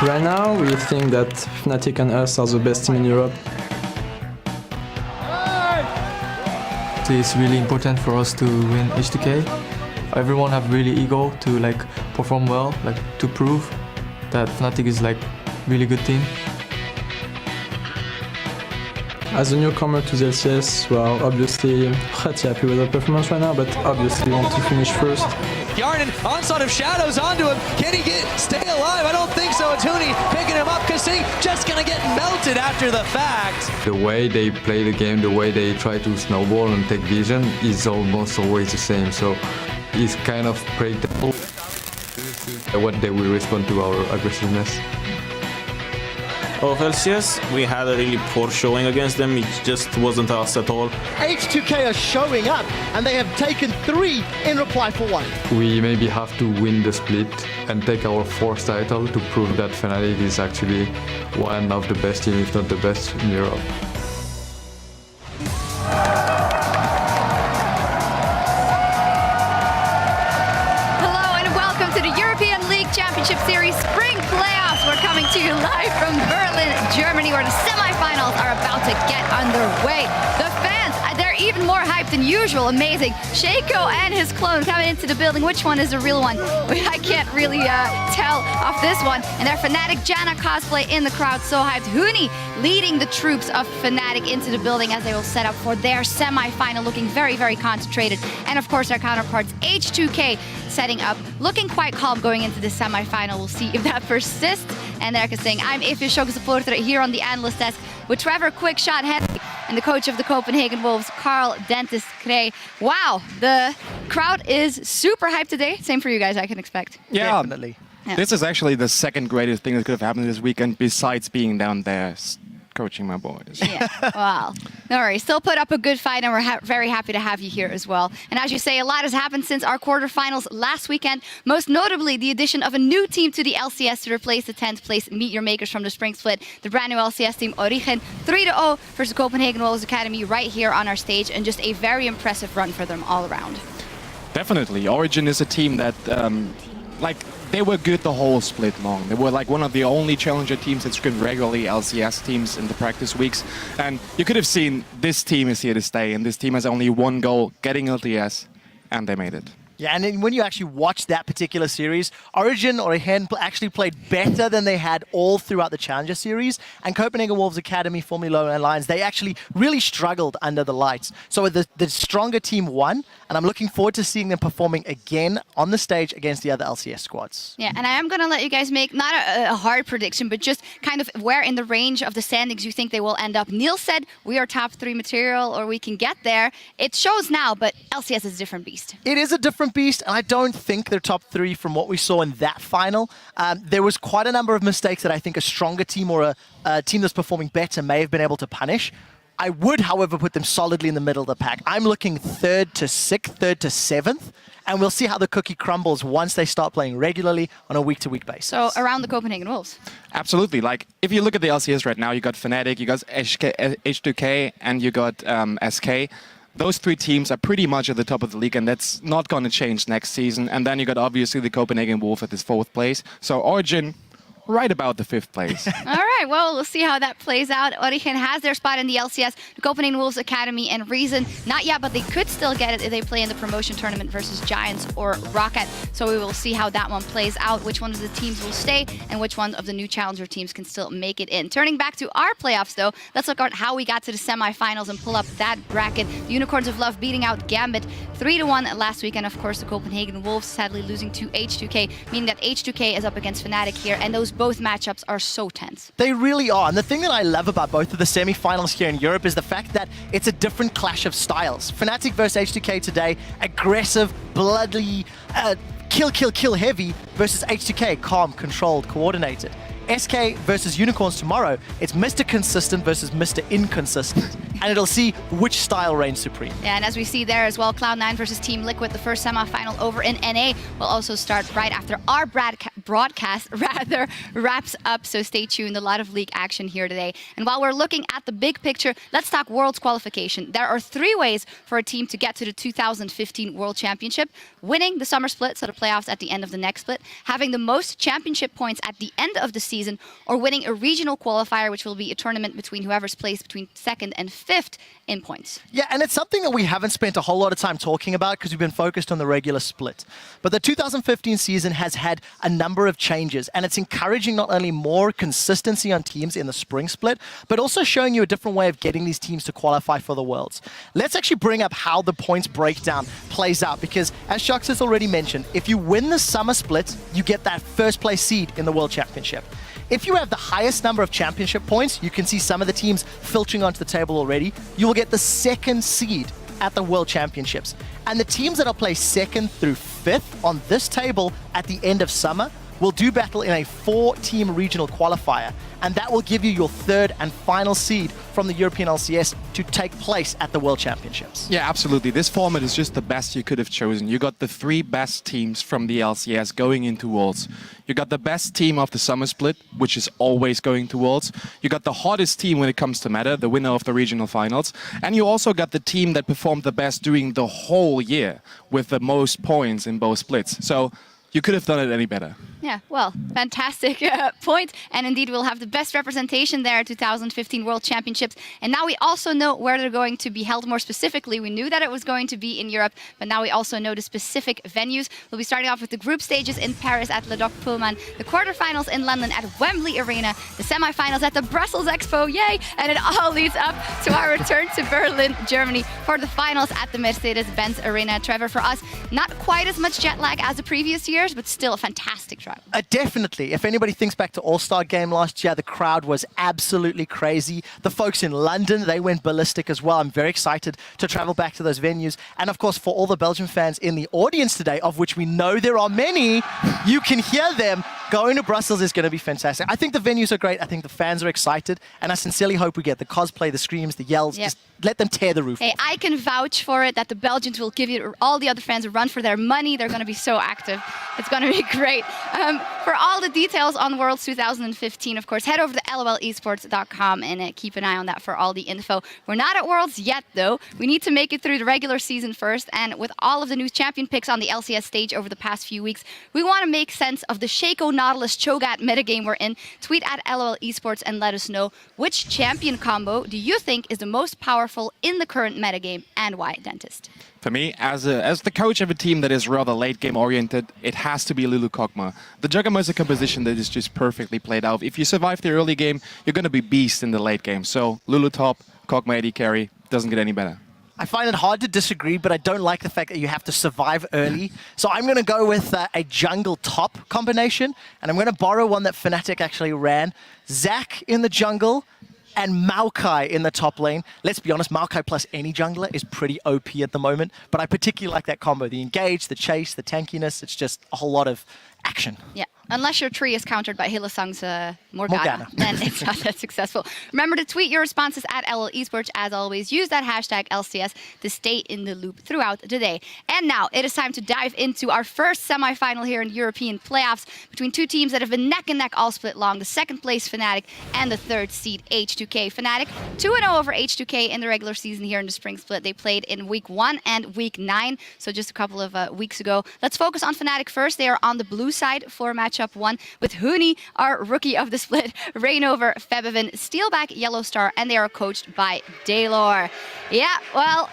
Right now, we think that Fnatic and us are the best team in Europe. It's really important for us to win H2k. Everyone have really ego to perform well, to prove that Fnatic is really good team. As a newcomer to the LCS, we are obviously pretty happy with our performance right now, but obviously want to finish first. Yarden, onslaught of shadows onto him. Can he stay alive? I don't think so. Tuni picking him up. Kasing just gonna get melted after the fact. The way they play the game, the way they try to snowball and take vision is almost always the same. So it's kind of predictable what they will respond to our aggressiveness. Of LCS, we had a really poor showing against them. It just wasn't us at all. H2k are showing up, and they have taken 3 in reply for 1. We maybe have to win the split and take our 4th title to prove that Fnatic is actually one of the best teams, if not the best in Europe. Hello and welcome to the European League Championship Series Spring Playoffs. We're coming to you live from Berlin, Germany, where the semifinals are about to get underway. The fans, they're even more hyped than usual. Amazing. Shaco and his clone coming into the building. Which one is the real one? I can't really tell off this one. And their Fnatic Janna cosplay in the crowd. So hyped. Huni leading the troops of Fnatic into the building as they will set up for their semi-final, looking very, very concentrated. And of course, their counterparts, H2k, setting up, looking quite calm going into the semi-final. We'll see if that persists. And they're saying, I'm Ifje Shoka supporter here on the analyst desk with Trevor Quickshot Henry and the coach of the Copenhagen Wolves, Carl Dentis Krey. Wow, the crowd is super hyped today. Same for you guys, I can expect. Yeah, Definitely. Yeah. This is actually the second greatest thing that could have happened this weekend, besides being down there coaching my boys. Yeah, wow. No worries. Still put up a good fight, and we're very happy to have you here as well. And as you say, a lot has happened since our quarterfinals last weekend. Most notably, the addition of a new team to the LCS to replace the 10th place Meet Your Makers from the Spring Split. The brand new LCS team, Origen, 3-0 versus Copenhagen Wolves Academy right here on our stage, and just a very impressive run for them all around. Definitely. Origin is a team that, they were good the whole split long. They were one of the only challenger teams that scrimmed regularly LCS teams in the practice weeks. And you could have seen this team is here to stay, and this team has only one goal, getting LCS, and they made it. Yeah, and then when you actually watch that particular series, Origin or Hen actually played better than they had all throughout the Challenger series. And Copenhagen Wolves Academy, formerly Lone Alliance, they actually really struggled under the lights. So the stronger team won, and I'm looking forward to seeing them performing again on the stage against the other LCS squads. Yeah, and I am going to let you guys make not a hard prediction, but just kind of where in the range of the standings you think they will end up. Neil said we are top 3 material, or we can get there. It shows now, but LCS is a different beast. It is a different beast, and I don't think they're top 3 from what we saw in that final. There was quite a number of mistakes that I think a stronger team or a team that's performing better may have been able to punish. I would, however, put them solidly in the middle of the pack. I'm looking 3rd to 6th, 3rd to 7th, and we'll see how the cookie crumbles once they start playing regularly on a week-to-week basis. So around the Copenhagen Wolves. Absolutely. If you look at the LCS right now, you got Fnatic, you got H2k, and you got SK. Those 3 teams are pretty much at the top of the league, and that's not going to change next season. And then you got obviously the Copenhagen Wolves at this 4th place. So Origin, right about the 5th place. All right, well, we'll see how that plays out. Origen has their spot in the LCS, the Copenhagen Wolves Academy, and Reason, not yet, but they could still get it if they play in the promotion tournament versus Giants or Rocket. So we will see how that one plays out, which one of the teams will stay, and which one of the new challenger teams can still make it in. Turning back to our playoffs, though, let's look at how we got to the semifinals and pull up that bracket. The Unicorns of Love beating out Gambit 3-1 last week, and of course, the Copenhagen Wolves sadly losing to H2k, meaning that H2k is up against Fnatic here, and those both matchups are so tense. They really are. And the thing that I love about both of the semi-finals here in Europe is the fact that it's a different clash of styles. Fnatic versus H2k today, aggressive, bloody, kill heavy versus H2k, calm, controlled, coordinated. SK versus Unicorns tomorrow, it's Mr. Consistent versus Mr. Inconsistent. And it'll see which style reigns supreme. Yeah, and as we see there as well, Cloud9 versus Team Liquid, the first semifinal over in NA, will also start right after our broadcast wraps up. So stay tuned. A lot of league action here today. And while we're looking at the big picture, let's talk Worlds qualification. There are 3 ways for a team to get to the 2015 World Championship. Winning the summer split, so the playoffs at the end of the next split. Having the most championship points at the end of the season, season, or winning a regional qualifier, which will be a tournament between whoever's placed between 2nd and 5th in points. Yeah, and it's something that we haven't spent a whole lot of time talking about because we've been focused on the regular split. But the 2015 season has had a number of changes, and it's encouraging not only more consistency on teams in the spring split, but also showing you a different way of getting these teams to qualify for the Worlds. Let's actually bring up how the points breakdown plays out, because as Sharks has already mentioned, if you win the summer split, you get that first place seed in the World Championship. If you have the highest number of championship points, you can see some of the teams filtering onto the table already, you will get the 2nd seed at the World Championships. And the teams that are placed 2nd through 5th on this table at the end of summer will do battle in a 4-team regional qualifier, and that will give you your 3rd and final seed from the European LCS to take place at the World Championships. Yeah, absolutely. This format is just the best you could have chosen. You got the 3 best teams from the LCS going into Worlds. You got the best team of the summer split, which is always going to Worlds. You got the hottest team when it comes to meta, the winner of the regional finals. And you also got the team that performed the best during the whole year with the most points in both splits. So you could have done it any better. Yeah, well, fantastic point. And indeed, we'll have the best representation there at 2015 World Championships. And now we also know where they're going to be held more specifically. We knew that it was going to be in Europe, but now we also know the specific venues. We'll be starting off with the group stages in Paris at Le Doc Pullman, the quarterfinals in London at Wembley Arena, the semifinals at the Brussels Expo, yay! And it all leads up to our return to Berlin, Germany for the finals at the Mercedes-Benz Arena. Trevor, for us, not quite as much jet lag as the previous years, but still a fantastic drive. Definitely. If anybody thinks back to All-Star Game last year, the crowd was absolutely crazy. The folks in London, they went ballistic as well. I'm very excited to travel back to those venues. And of course, for all the Belgian fans in the audience today, of which we know there are many, you can hear them. Going to Brussels is going to be fantastic. I think the venues are great. I think the fans are excited. And I sincerely hope we get the cosplay, the screams, the yells. Just let them tear the roof Hey, off. I can vouch for it that the Belgians will give you all the other fans a run for their money. They're going to be so active. It's going to be great. For all the details on Worlds 2015, of course, head over to lolesports.com and keep an eye on that for all the info. We're not at Worlds yet, though. We need to make it through the regular season first. And with all of the new champion picks on the LCS stage over the past few weeks, we want to make sense of the Shaco Nautilus Cho'Gath metagame we're in. Tweet at LOL Esports and let us know which champion combo do you think is the most powerful in the current metagame and why, Dentist? For me, as the coach of a team that is rather late game oriented, it has to be Lulu Kog'Maw. The Juggernaut is a composition that is just perfectly played out. If you survive the early game, you're going to be beast in the late game. So Lulu top, Kog'Maw AD carry, doesn't get any better. I find it hard to disagree, but I don't like the fact that you have to survive early. So I'm going to go with a jungle top combination, and I'm going to borrow one that Fnatic actually ran. Zac in the jungle, and Maokai in the top lane. Let's be honest, Maokai plus any jungler is pretty OP at the moment, but I particularly like that combo. The engage, the chase, the tankiness, it's just a whole lot of action. Yeah, unless your tree is countered by Hylissang's Morgana, then it's not that successful. Remember to tweet your responses at LOL Esports. As always, use that hashtag LCS to stay in the loop throughout the day. And now it is time to dive into our first semifinal here in European playoffs between two teams that have been neck and neck all split long. The second place Fnatic and the third seed H2k. Fnatic 2-0 over H2k in the regular season here in the spring split. They played in week 1 and week 9, so just a couple of weeks ago. Let's focus on Fnatic first. They are on the blue side for matchup 1 with Huni, our rookie of the split, Rainover, Febevin, Steelback, Yellow Star, and they are coached by Daylor. Yeah, well,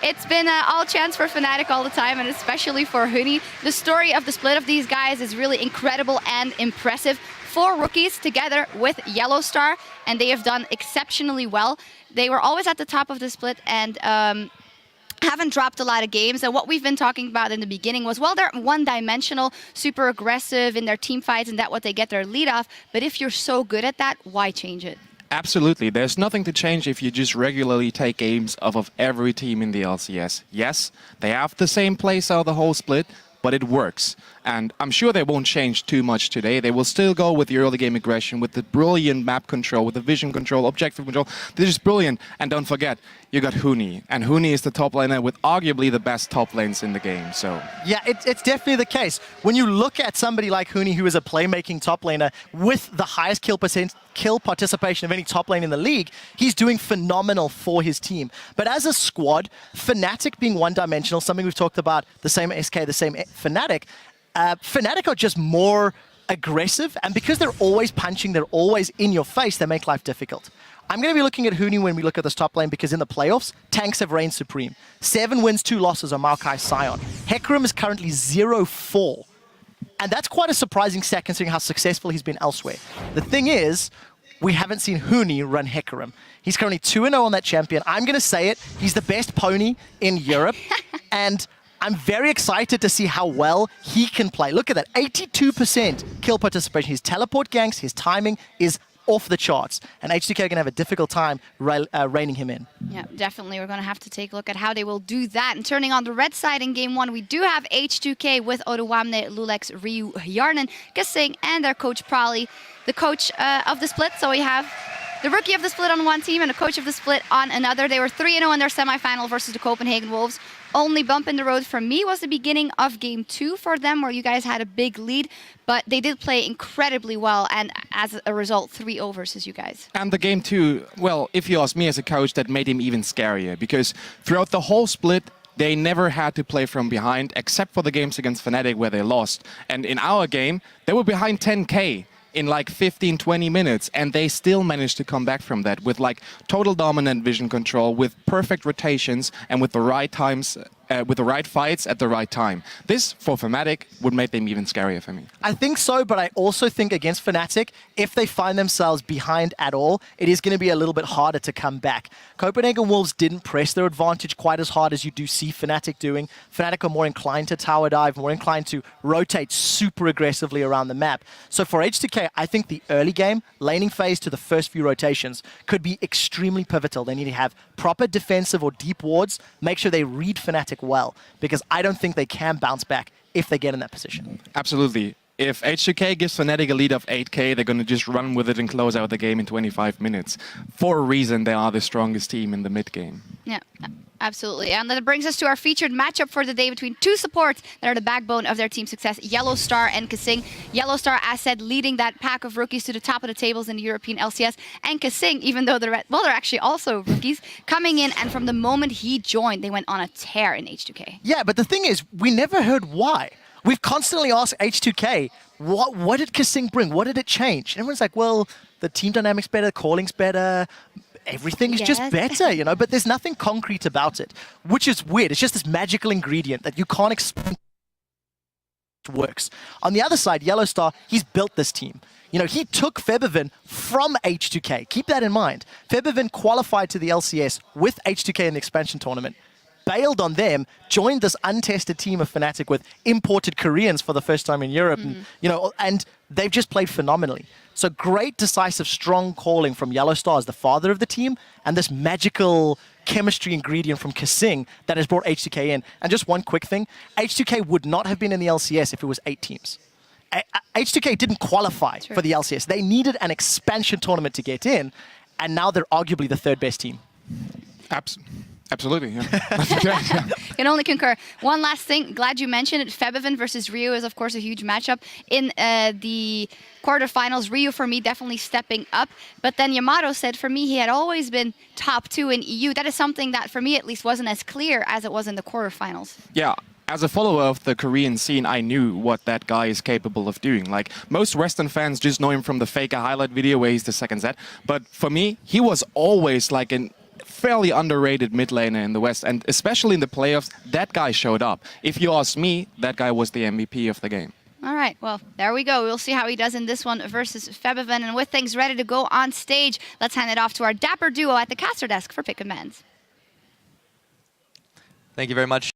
it's been all chance for Fnatic all the time, and especially for Huni. The story of the split of these guys is really incredible and impressive. 4 rookies together with Yellow Star, and they have done exceptionally well. They were always at the top of the split, and haven't dropped a lot of games. And what we've been talking about in the beginning was, well, they're one-dimensional, super aggressive in their team fights, and that's what they get their lead off. But if you're so good at that, why change it? Absolutely. There's nothing to change if you just regularly take games off of every team in the LCS. Yes, they have the same playstyle the whole split, but it works. And I'm sure they won't change too much today. They will still go with the early game aggression, with the brilliant map control, with the vision control, objective control. They're just brilliant. And don't forget, you got Huni. And Huni is the top laner with arguably the best top lanes in the game. So yeah, it's definitely the case. When you look at somebody like Huni, who is a playmaking top laner with the highest kill participation of any top lane in the league, he's doing phenomenal for his team. But as a squad, Fnatic being one-dimensional, something we've talked about, the same SK, the same Fnatic, Fnatic are just more aggressive, and because they're always punching, they're always in your face, they make life difficult. I'm going to be looking at Huni when we look at this top lane because in the playoffs, tanks have reigned supreme. 7 wins, 2 losses on Maokai Sion. Hecarim is currently 0-4. And that's quite a surprising stat considering how successful he's been elsewhere. The thing is, we haven't seen Huni run Hecarim. He's currently 2-0 on that champion. I'm going to say it, he's the best pony in Europe. And I'm very excited to see how well he can play. Look at that, 82% kill participation. His teleport ganks, his timing is off the charts. And H2k are going to have a difficult time reining him in. Yeah, definitely. We're going to have to take a look at how they will do that. And turning on the red side in Game 1, we do have H2k with Oduwamne, Lulex, Ryu, Yarnan, Kasing, and their coach Prali, the coach of the split. So we have the rookie of the split on one team and the coach of the split on another. They were 3-0 in their semifinal versus the Copenhagen Wolves. Only bump in the road for me was the beginning of Game 2 for them, where you guys had a big lead, but they did play incredibly well, and as a result, 3-0 versus you guys. And the Game 2, well, if you ask me as a coach, that made him even scarier, because throughout the whole split, they never had to play from behind, except for the games against Fnatic where they lost. And in our game, they were behind 10k in like 15-20 minutes, and they still managed to come back from that with like total dominant vision control, with perfect rotations, and with the right times, with the right fights at the right time. This, for Fnatic, would make them even scarier for me. I think so, but I also think against Fnatic, if they find themselves behind at all, it is going to be a little bit harder to come back. Copenhagen Wolves didn't press their advantage quite as hard as you do see Fnatic doing. Fnatic are more inclined to tower dive, more inclined to rotate super aggressively around the map. So for H2k, I think the early game, laning phase to the first few rotations, could be extremely pivotal. They need to have proper defensive or deep wards, make sure they read Fnatic well, because I don't think they can bounce back if they get in that position. Absolutely. If H2k gives Fnatic a lead of 8k, they're going to just run with it and close out the game in 25 minutes. For a reason, they are the strongest team in the mid game. Yeah, absolutely. And that brings us to our featured matchup for the day between two supports that are the backbone of their team's success, Yellow Star and Kasing. Yellow Star, as said, leading that pack of rookies to the top of the tables in the European LCS. And Kasing, even though they're actually also rookies, coming in, and from the moment he joined, they went on a tear in H2k. Yeah, but the thing is, we never heard why. We've constantly asked H2k, what did Kasing bring? What did it change? And everyone's like, well, the team dynamics better, calling's better, everything is just better, you know, but there's nothing concrete about it, which is weird. It's just this magical ingredient that you can't explain. It works. On the other side, Yellow Star, he's built this team. You know, he took Febiven from H2k. Keep that in mind. Febiven qualified to the LCS with H2k in the expansion tournament, bailed on them, joined this untested team of Fnatic with imported Koreans for the first time in Europe, and, you know, and they've just played phenomenally. So great, decisive, strong calling from Yellow Star as the father of the team, and this magical chemistry ingredient from Kasing that has brought H2k in. And just one quick thing, H2k would not have been in the LCS if it was 8 teams. H2k didn't qualify for the LCS. They needed an expansion tournament to get in, and now they're arguably the 3rd best team. Absolutely, yeah. Can only concur. One last thing, glad you mentioned it. Febiven versus Ryu is, of course, a huge matchup. In the quarterfinals, Ryu, for me, definitely stepping up. But then Yamato said, for me, he had always been top 2 in EU. That is something that, for me, at least, wasn't as clear as it was in the quarterfinals. Yeah. As a follower of the Korean scene, I knew what that guy is capable of doing. Like, most Western fans just know him from the Faker highlight video where he's the second set. But for me, he was always like an fairly underrated mid laner in the West, and especially in the playoffs, that guy showed up. If you ask me, that guy was the MVP of the game. All right, well, there we go. We'll see how he does in this one versus Febiven. And with things ready to go on stage, let's hand it off to our dapper duo at the caster desk for pick and bans. Thank you very much.